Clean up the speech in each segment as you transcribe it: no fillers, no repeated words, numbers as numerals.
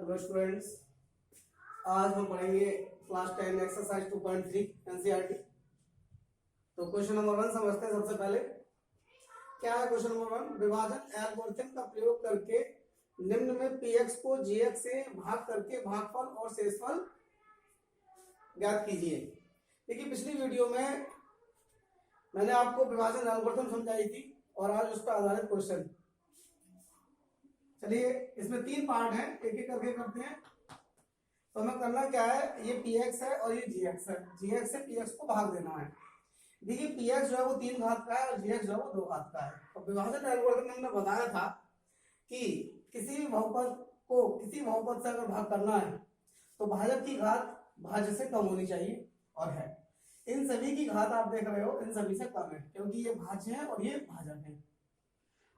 Hello students, आज हम पढ़ेंगे क्लास 10 एक्सरसाइज 2.3 एनसीईआरटी। तो क्वेश्चन नंबर 1 समझते हैं। सबसे पहले क्या है क्वेश्चन नंबर 1? विभाजन एल्गोरिथम का प्रयोग करके निम्न में px को gx से भाग करके भागफल और शेषफल ज्ञात कीजिए। देखिए, पिछली वीडियो में मैंने आपको विभाजन एल्गोरिथम समझाई थी और आज उस पर आधारित क्वेश्चन। चलिए, इसमें 3 पार्ट हैं, एक एक करके करते हैं। तो हमें करना क्या है, ये px है और ये gx है। gx से px को भाग देना है। देखिए, px जो है वो 3 घात का है और gx जो है वो 2 घात का है। और विभाजन एल्गोरिथम में हमने बताया था कि किसी भी बहुपद को किसी बहुपद से अगर भाग करना है तो भाजक की घात भाज्य से कम होनी चाहिए, और है। इन सभी की घात आप देख रहे हो इन सभी से कम है, क्योंकि ये भाज्य है और ये भाजक है।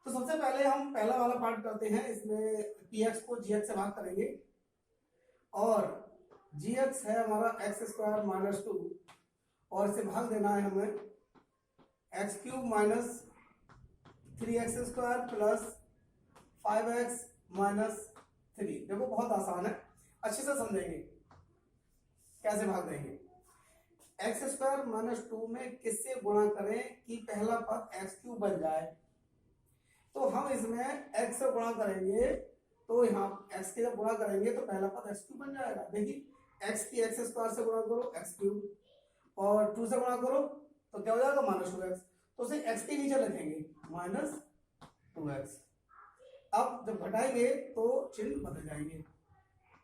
तो सबसे पहले हम पहला वाला पार्ट करते हैं। इसमें px को gx से भाग करेंगे और gx है हमारा x² माइनस 2 और इसे भाग देना है हमें x³ minus 3x² plus 5x minus 3। देखो, बहुत आसान है, अच्छे से समझेंगे कैसे भाग देंगे। x² माइनस 2 में किससे गुणा करें कि पहला पद x³ बन जाए? तो हम इसमें x से गुणा करेंगे, तो यहाँ x के जब गुणा करेंगे तो पहला पद x³ बन जाएगा। देखिए, x की x² से गुणा करो x³ और 2 से गुणा करो तो क्या हो जाएगा -2x। तो उसे x के नीचे लिखेंगे -2x। अब जब घटाएंगे तो चिन्ह बदल जाएंगे।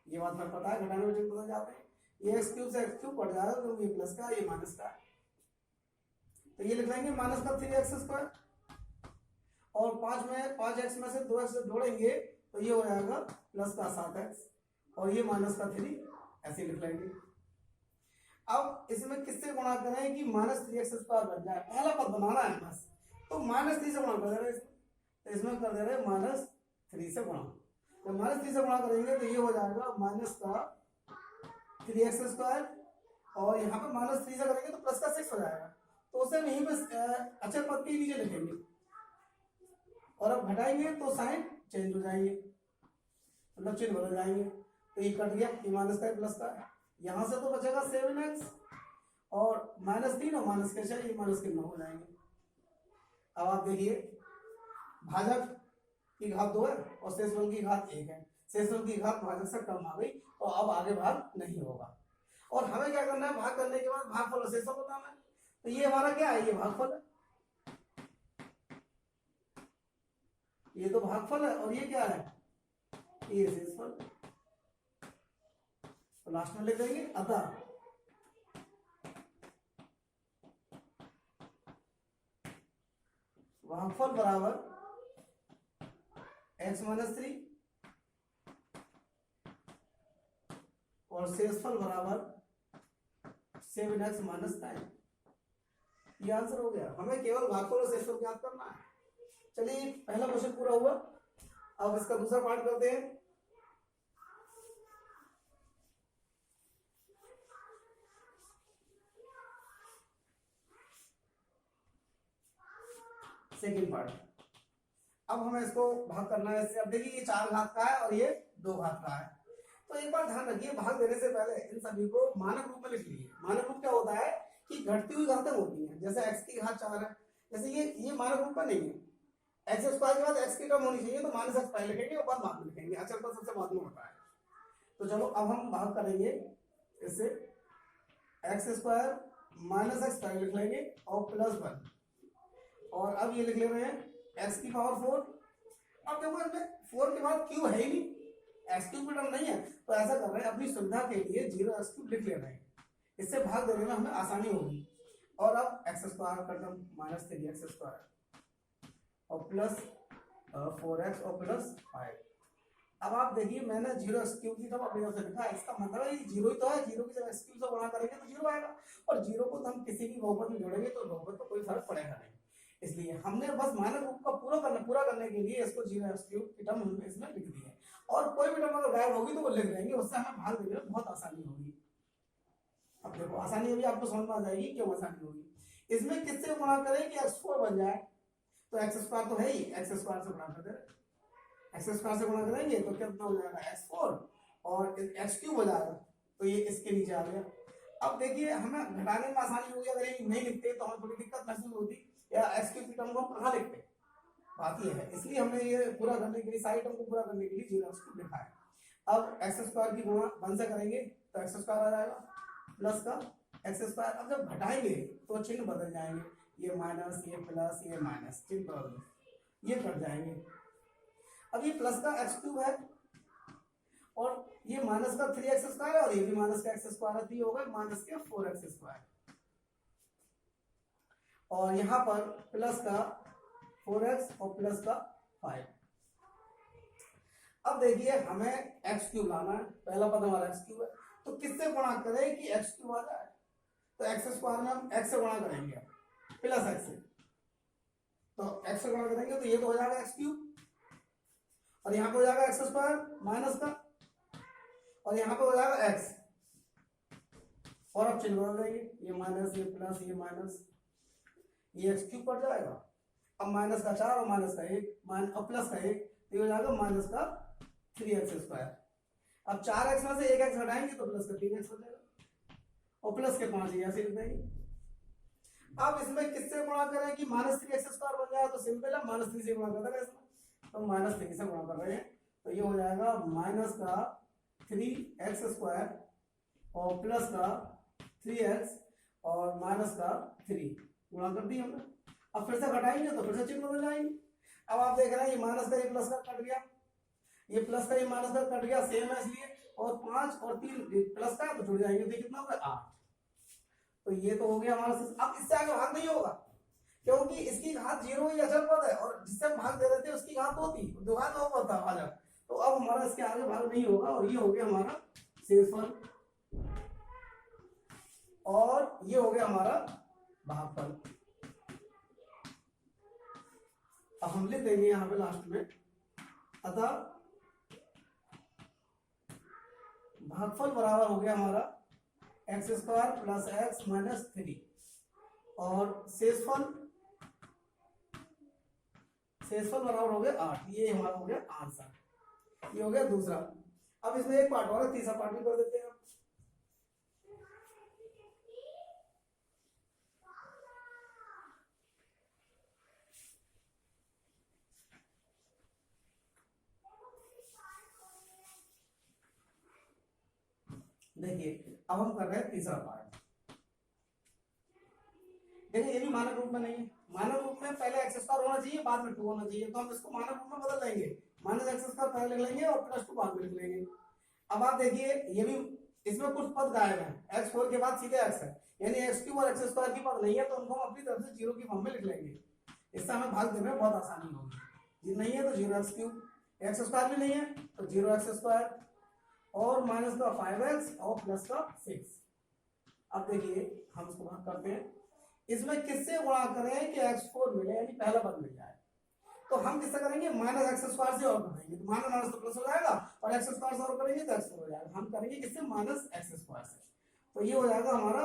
ये बात हमें पता है, घटाने में चिन्ह बदल जाते हैं। ये x³ से x³ कट जाएगा तो ये प्लस का ये माइनस का, तो ये लिख लेंगे -3x² और 5x में से 2x जोड़ेंगे तो ये हो जाएगा प्लस का 7x और ये माइनस का 3, ऐसे लिख लेंगे। अब इसमें किससे गुणा करें कि -3x² बन जाए? पहला पद बनाना है बस, तो -3 से गुणा कर दे रहे हैं। तो इसमें कर दे रहे हैं -3 से गुणा। तो -3 से गुणा करेंगे तो ये हो जाएगा माइनस का 3x² और यहाँ पे -3 से करेंगे तो प्लस का 6 हो जाएगा। तो उसे यहीं पे अचर पद के नीचे लिखेंगे और अब घटाएंगे तो साइन चेंज हो जाएंगे, मतलब चिन्ह बदल जाएंगे। तो ये कट गया, ये माइनस का प्लस का। यहां से तो बचेगा 7x और -3 और माइनस के 6, ये माइनस के 9 हो जाएंगे। अब आप देखिए, भाजक की घात 2 है और शेषफल की घात 1 है। शेषफल की घात भाजक से कम आ गई, तो अब आगे भाग नहीं होगा। और हमें क्या करना है, भाग करने के बाद भागफल और शेषफल बताना है। तो ये हमारा क्या है, ये भागफल है, ये तो भागफल है और ये क्या है, ये शेषफल। तो लास्ट में लिख देंगे अतः भागफल बराबर x - 3 और शेषफल बराबर 7x - 9। ये आंसर हो गया। हमें केवल भागफल और शेषफल ज्ञात करना है। चलिए, पहला क्वेश्चन पूरा हुआ। अब इसका दूसरा पार्ट करते हैं। Second part. अब हमें इसको भाग करना है इससे। अब देखिए, ये 4 घात का है और ये 2 घात का है। तो एक बार ध्यान रखिए, भाग देने से पहले इन सभी को मानक रूप में लिख लीजिए। मानक रूप क्या होता है कि घटती हुई घातें होती हैं। जैसे x की घात 4 है, जैसे ये मानक रूप में नहीं है। x² के बाद x की टर्म होनी चाहिए, तो -x पहले लिखेंगे और बाद में लिखेंगे। अचर पर सबसे बाद में होता है। तो चलो, अब हम भाग करेंगे इससे। x² -x पहले लिख लेंगे और +1, और अब ये लिख ले रहे हैं x की पावर 4। अब देखो, इसमें 4 के बाद q है ही नहीं, x³ की टर्म नहीं है, तो ऐसा कर रहे हैं अपनी सुविधा के लिए 0x³ लिख ले रहे हैं। इससे भाग देने में हमें आसानी होगी। और अब x² का टर्म -3x² और प्लस 4x और प्लस 5। अब आप देखिए, मैंने 0x³ की टर्म अपनी तरफ से लिखा है। इसका मतलब है ये 0 ही तो है। 0 की जब x³ से गुणा करेंगे तो 0 आएगा, और 0 को तो हम किसी भी बहुपद में जोड़ेंगे तो बहुपद को कोई फर्क पड़ेगा नहीं। इसलिए हमने बस मानक रूप का पूरा करने के लिए इसको 0x³ की टर्म हमने इसमें लिख दी है। और कोई भी टर्म अगर गायब होगी तो वो लिख देंगे, उससे हमें भाग देने में बहुत आसानी होगी। अब देखो, आसानी होगी, आपको समझ में आ जाएगी क्यों आसानी होगी। इसमें किससे गुणा करें कि x4 बन जाए? तो x² तो है ही, x² से गुणा कर दे। x² से गुणा करेंगे तो कितना हो जाएगा x4 और एक्स क्यूब हो जाएगा, तो ये इसके नीचे आ गया। अब देखिए हमें घटाने में आसानी होगी, अगर ये नहीं लिखते तो हमें थोड़ी दिक्कत महसूस होती, या एक्स क्यूब की टर्म को हम कहाँ लिखते, बात ये है। इसलिए हमने ये पूरा करने के लिए, सारी टर्म को पूरा करने के लिए 0 एक्स क्यूब लिखा है। अब एक्स स्क्वायर की गुणा 1 से करेंगे तो एक्स स्क्वायर आ जाएगा प्लस का एक्स स्क्वायर। अब जब घटाएंगे तो चिन्ह बदल जाएंगे, ये माइनस, ये प्लस, ये माइनस, चिन्ह बदल, ये कट जाएंगे। अब ये प्लस का एक्स क्यूब है और ये माइनस का 3x स्क्वायर है, और ये भी माइनस का एक्स स्क्वायर है, तो ये होगा माइनस के 4x स्क्वायर। और यहाँ पर प्लस का 4x और प्लस का 5। अब देखिए हमें एक्स क्यूब लाना है, पहला पद हमारा एक्स क्यूब है, तो किससे गुणा करें कि एक्स क्यूब आ जाए, तो एक्स स्क्वायर में हम एक्स से गुणा करेंगे प्लस एक्स से, तो एक्स से गुणा करेंगे तो ये तो हो जाएगा एक्स क्यूब, और यहाँ पे हो जाएगा एक्स स्क्वायर माइनस का, और यहाँ पे हो जाएगा एक्स, और अब चिन्ह बदल देंगे, ये माइनस, ये प्लस, ये माइनस, ये एक्स क्यूब कट जाएगा। अब माइनस का 4 और माइनस का 1 और प्लस का 1, तो ये हो जाएगा माइनस का 3x स्क्वायर। अब 4x में से 1x हटाएंगे तो प्लस का 3x हो जाएगा, और प्लस के 5 ऐसे लिख देंगे। अब इसमें किससे गुणा करें कि माइनस 3x स्क्वायर बन जाए, तो सिंपल है, माइनस 3 से गुणा कर देंगे इसमें, तो माइनस 3 से गुणा कर रहे हैं, तो ये हो जाएगा माइनस का 3x स्क्वायर और प्लस का 3x और माइनस का 3 गुणा कर दिया हमने। अब फिर से घटाएंगे तो फिर से चिन्ह बदल जाएंगे। अब आप देख रहे हैं ये माइनस का ये प्लस का कट गया, ये प्लस का ये माइनस का कट गया, सेम है इसलिए, और 5 और 3 प्लस का तो जुड़ जाएंगे, तो कितना होगा 8। तो ये तो हो गया हमारा। अब इससे आगे भाग नहीं होगा, क्योंकि इसकी घात 0 ही अचल पद है, और जिससे हम भाग दे रहे थे उसकी घात 2 थी, दोबारा 2 पद था भाजक, तो अब हमारा इसके आगे भाग नहीं होगा, और ये हो गया हमारा शेषफल, और ये हो गया हमारा भागफल। अब हम लिख देंगे यहाँ पे लास्ट में, अतः भागफल बराबर हो गया हमारा x square plus x minus 3, और शेषफल बराबर हो गया 8। ये हमारा हो गया आंसर, ये हो गया दूसरा। अब इसमें एक पार्ट और है, तीसरा पार्ट भी कर देते हैं। देखिए अब हम कर रहे हैं तीसरा पार्ट। देखिए ये भी मानक रूप में नहीं है, मानक रूप में पहले एक्स स्क्वायर होना चाहिए, बाद में 2 होना चाहिए, तो हम इसको मानक रूप में बदल लेंगे, माइनस एक्स स्क्वायर पहले लिख लेंगे और प्लस 2 बाद में लिख लेंगे। अब आप देखिए ये भी, इसमें कुछ पद गायब है, x4 के बाद सीधे x है, यानी एक्स क्यूब और एक्स स्क्वायर की पद नहीं है, तो उनको हम अपनी तरफ से 0 की फॉर्म में लिख लेंगे, इससे हमें भाग देने में बहुत आसानी होगी। ये नहीं है तो 0 एक्स क्यूब, एक्स स्क्वायर भी नहीं है तो 0 एक्स स्क्वायर, और माइनस का 5x और प्लस का 6। अब देखिए हम इसको भाग करते हैं, इसमें किससे गुणा करें कि x4 मिले, यानी पहला पद मिल जाए, तो हम किससे करेंगे, माइनस एक्स स्क्वायर से और कर देंगे, तो माइनस माइनस तो प्लस हो जाएगा, और एक्स स्क्वायर से और करेंगे तो x4 हो जाएगा। हम करेंगे किससे, माइनस एक्स स्क्वायर से, तो ये हो जाएगा हमारा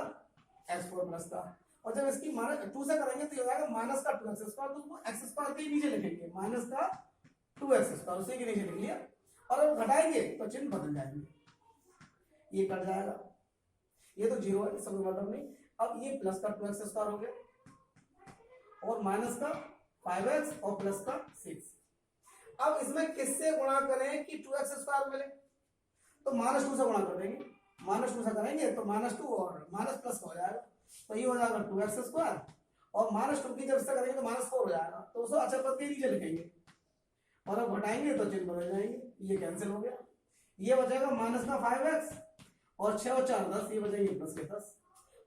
x4 प्लस का, और जब इसकी माइनस 2 से करेंगे तो ये हो जाएगा माइनस का 2x स्क्वायर, तो एक्स स्क्वायर के नीचे लिखेंगे, माइनस का 2x स्क्वायर उसी के नीचे लिख लिया, और अब घटाएंगे तो चिन्ह बदल जाएंगे, ये कट जाएगा, ये तो 0 है, सब मतलब नहीं। अब ये प्लस का 2x स्क्वायर हो गया, और माइनस का 5x और प्लस का 6। अब इसमें किससे गुणा करें कि 2x स्क्वायर मिले, तो माइनस 2 से गुणा कर देंगे, माइनस 2 से करेंगे तो माइनस 2 और माइनस प्लस हो जाएगा, तो ये हो जाएगा 2x स्क्वायर, और माइनस 2 की जब से करेंगे तो माइनस 4 हो जाएगा, तो उसको अचल पद के नीचे लिखेंगे, और अब घटाएंगे तो चिन्ह बदल जाएंगे, ये कैंसिल हो गया, ये बचेगा माइनस का 5x और 6 और 4 10, ये बचेंगे प्लस के 10।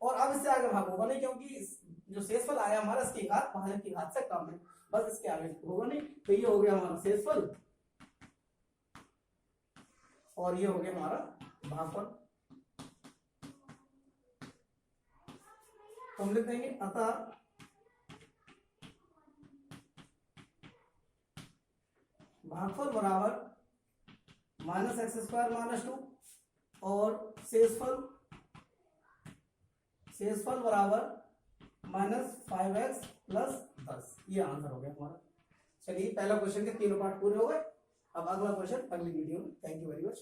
और अब इससे आगे भाग होगा नहीं, क्योंकि जो शेषफल आया हमारा इसकी घात भाजक की घात से कम है, बस इसके आगे होगा नहीं, तो ये हो गया हमारा शेषफल, और ये हो गया हमारा भागफल। तो हम लिख देंगे अतः भागफल बराबर माइनस एक्स स्क्वायर माइनस 2, और शेषफल बराबर माइनस 5x प्लस 10। ये आंसर हो गया हमारा। चलिए पहला क्वेश्चन के तीनों पार्ट पूरे हो गए, अब अगला क्वेश्चन अगली वीडियो में। Thank you very much.